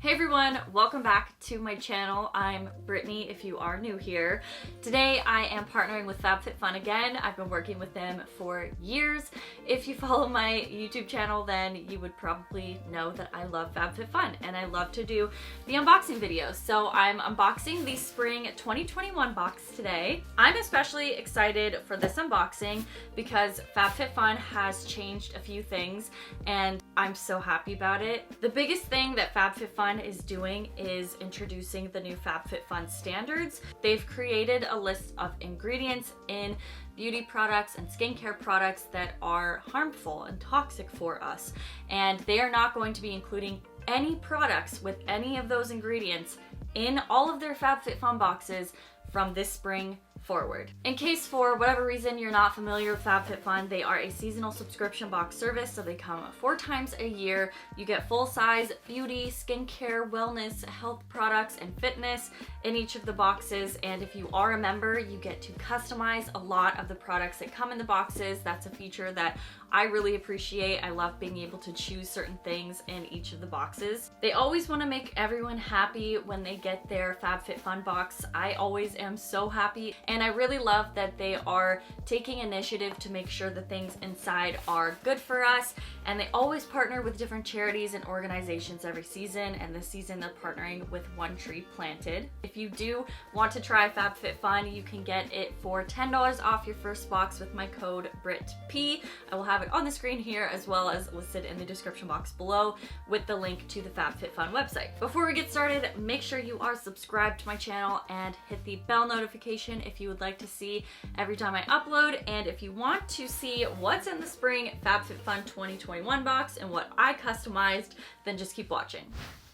Hey everyone, welcome back to my channel. I'm Brittany if you are new here. Today I am partnering with FabFitFun again. I've been working with them for years. If you follow my YouTube channel, then you would probably know that I love FabFitFun and I love to do the unboxing videos. So I'm unboxing the Spring 2021 box today. I'm especially excited for this unboxing because FabFitFun has changed a few things and I'm so happy about it. The biggest thing that FabFitFun is doing is introducing the new FabFitFun standards. They've created a list of ingredients in beauty products and skincare products that are harmful and toxic for us, and they are not going to be including any products with any of those ingredients in all of their FabFitFun boxes from this spring forward. In case for whatever reason you're not familiar with FabFitFun, they are a seasonal subscription box service, so they come 4 times a year. You get full-size beauty, skincare, wellness, health products, and fitness in each of the boxes, and if you are a member, you get to customize a lot of the products that come in the boxes. That's a feature that I really appreciate. I love being able to choose certain things in each of the boxes. They always want to make everyone happy when they get their FabFitFun box. I always am so happy, and I really love that they are taking initiative to make sure the things inside are good for us, and they always partner with different charities and organizations every season, and this season they're partnering with One Tree Planted. If you do want to try FabFitFun, you can get it for $10 off your first box with my code BRITTP. I will have it on the screen here as well as listed in the description box below with the link to the FabFitFun website. Before we get started, make sure you are subscribed to my channel and hit the bell notification if you would like to see every time I upload, and if you want to see what's in the Spring FabFitFun 2021 box and what I customized, then just keep watching.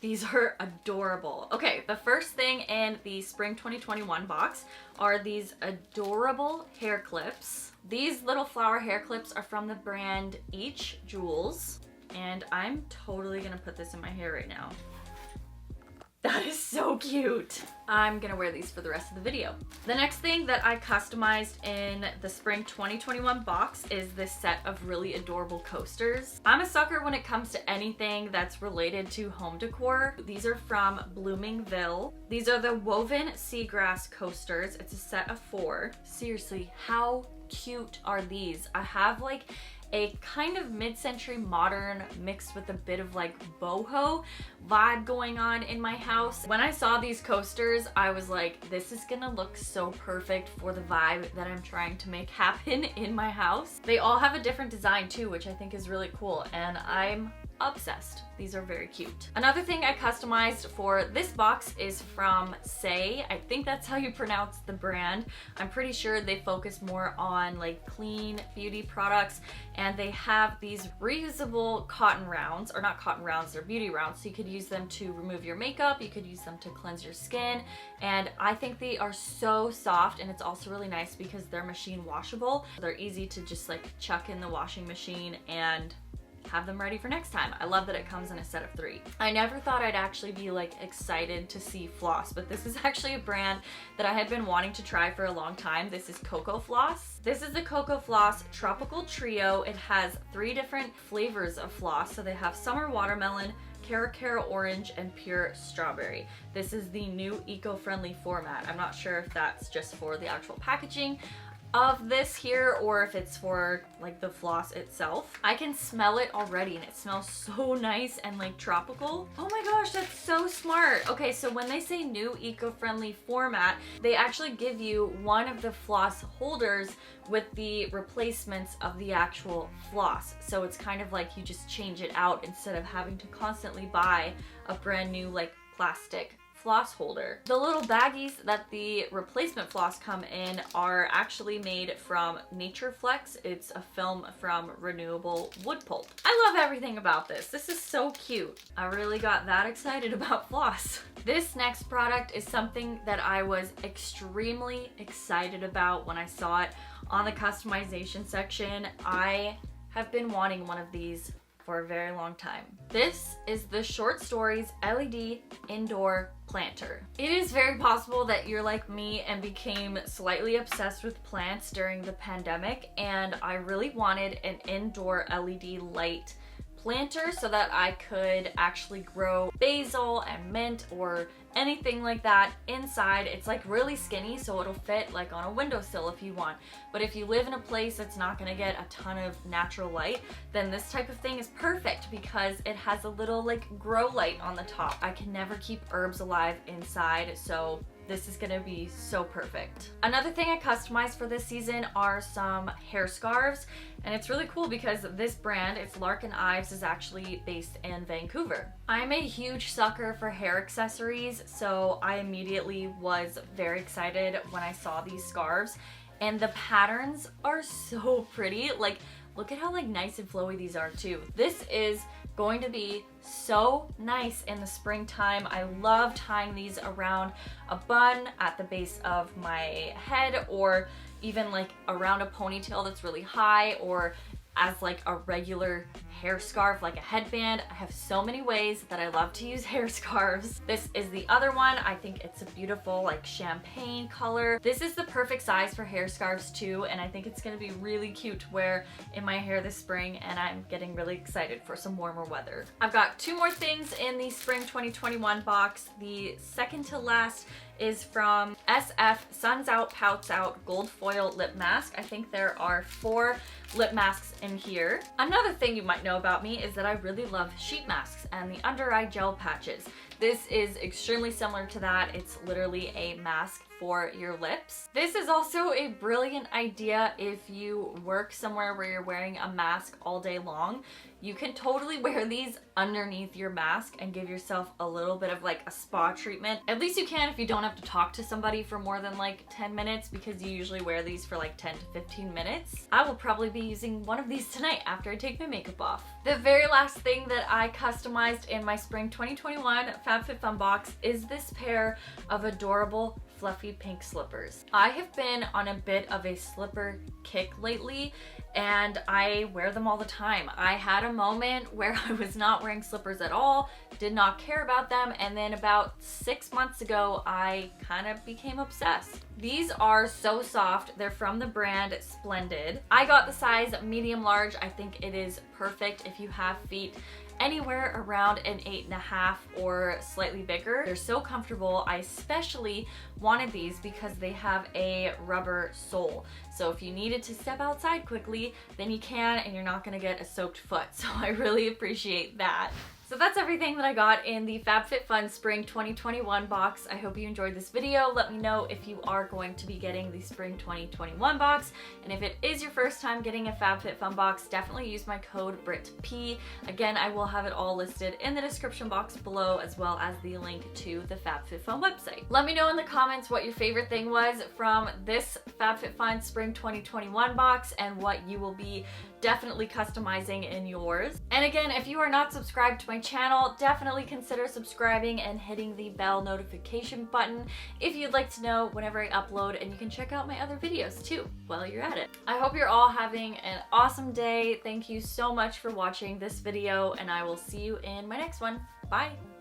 These are adorable. Okay, the first thing in the Spring 2021 box are these adorable hair clips. These little flower hair clips are from the brand Each Jewels, and I'm totally gonna put this in my hair right now. That is so cute. I'm gonna wear these for the rest of the video. The next thing that I customized in the Spring 2021 box is this set of really adorable coasters. I'm a sucker when it comes to anything that's related to home decor. These are from Bloomingville. These are the woven seagrass coasters. It's a set of 4. Seriously, how cute are these? I have like a kind of mid-century modern mixed with a bit of like boho vibe going on in my house. When I saw these coasters, I was like, this is gonna look so perfect for the vibe that I'm trying to make happen in my house. They all have a different design too, which I think is really cool, and I'm obsessed. These are very cute. Another thing I customized for this box is from Say. I think that's how you pronounce the brand. I'm pretty sure they focus more on like clean beauty products, and they have these reusable cotton rounds, or not cotton rounds, they're beauty rounds, so you could use them to remove your makeup, you could use them to cleanse your skin, and I think they are so soft, and it's also really nice because they're machine washable. They're easy to just like chuck in the washing machine and have them ready for next time. I love that it comes in a set of 3. I never thought I'd actually be like excited to see floss, but this is actually a brand that I had been wanting to try for a long time. This is Cocoa Floss. This is the Cocoa Floss Tropical Trio. It has 3 different flavors of floss. So they have summer watermelon, Cara orange, and pure strawberry. This is the new eco-friendly format. I'm not sure if that's just for the actual packaging of this here or if it's for like the floss itself. I can smell it already and it smells so nice and like tropical. Oh my gosh, that's so smart. Okay, so when they say new eco-friendly format, they actually give you one of the floss holders with the replacements of the actual floss. So it's kind of like you just change it out instead of having to constantly buy a brand new like plastic floss holder. The little baggies that the replacement floss come in are actually made from Nature Flex. It's a film from renewable wood pulp. I love everything about this. This is so cute. I really got that excited about floss. This next product is something that I was extremely excited about when I saw it on the customization section. I have been wanting one of these for a very long time. This is the Short Stories LED Indoor Planter. It is very possible that you're like me and became slightly obsessed with plants during the pandemic, and I really wanted an indoor LED light planter so that I could actually grow basil and mint or anything like that inside. It's like really skinny, so it'll fit like on a windowsill if you want. But if you live in a place that's not gonna get a ton of natural light, then this type of thing is perfect because it has a little like grow light on the top. I can never keep herbs alive inside, so this is gonna be so perfect. Another thing I customized for this season are some hair scarves, and it's really cool because this brand, it's Larkin Ives, is actually based in Vancouver. I'm a huge sucker for hair accessories, so I immediately was very excited when I saw these scarves, and the patterns are so pretty. Like, look at how like nice and flowy these are too. This is going to be so nice in the springtime. I love tying these around a bun at the base of my head, or even like around a ponytail that's really high, or as like a regular hair scarf, like a headband. I have so many ways that I love to use hair scarves. This is the other one. I think it's a beautiful like champagne color. This is the perfect size for hair scarves too, and I think it's gonna be really cute to wear in my hair this spring, and I'm getting really excited for some warmer weather. I've got two more things in the spring 2021 box. The second to last is from SF Suns Out Pouts Out Gold Foil Lip Mask. I think there are 4 lip masks in here. Another thing you might know about me is that I really love sheet masks and the under eye gel patches. This is extremely similar to that. It's literally a mask for your lips. This is also a brilliant idea if you work somewhere where you're wearing a mask all day long. You can totally wear these underneath your mask and give yourself a little bit of like a spa treatment. At least you can if you don't have to talk to somebody for more than like 10 minutes, because you usually wear these for like 10 to 15 minutes. I will probably be using one of these tonight after I take my makeup off. The very last thing that I customized in my spring 2021 FabFitFun box is this pair of adorable fluffy pink slippers. I have been on a bit of a slipper kick lately, and I wear them all the time. I had a moment where I was not wearing slippers at all, did not care about them, and then about 6 months ago, I kind of became obsessed. These are so soft. They're from the brand Splendid. I got the size medium large. I think it is perfect if you have feet anywhere around an 8.5 or slightly bigger. They're so comfortable. I especially wanted these because they have a rubber sole. So if you needed to step outside quickly, then you can, and you're not gonna get a soaked foot. So I really appreciate that. So that's everything that I got in the FabFitFun Spring 2021 box. I hope you enjoyed this video. Let me know if you are going to be getting the Spring 2021 box. And if it is your first time getting a FabFitFun box, definitely use my code BRITTP. Again, I will have it all listed in the description box below, as well as the link to the FabFitFun website. Let me know in the comments what your favorite thing was from this FabFitFun Spring 2021 box and what you will be definitely customizing in yours. And again, if you are not subscribed to my channel, definitely consider subscribing and hitting the bell notification button if you'd like to know whenever I upload, and you can check out my other videos too while you're at it. I hope you're all having an awesome day. Thank you so much for watching this video, and I will see you in my next one. Bye!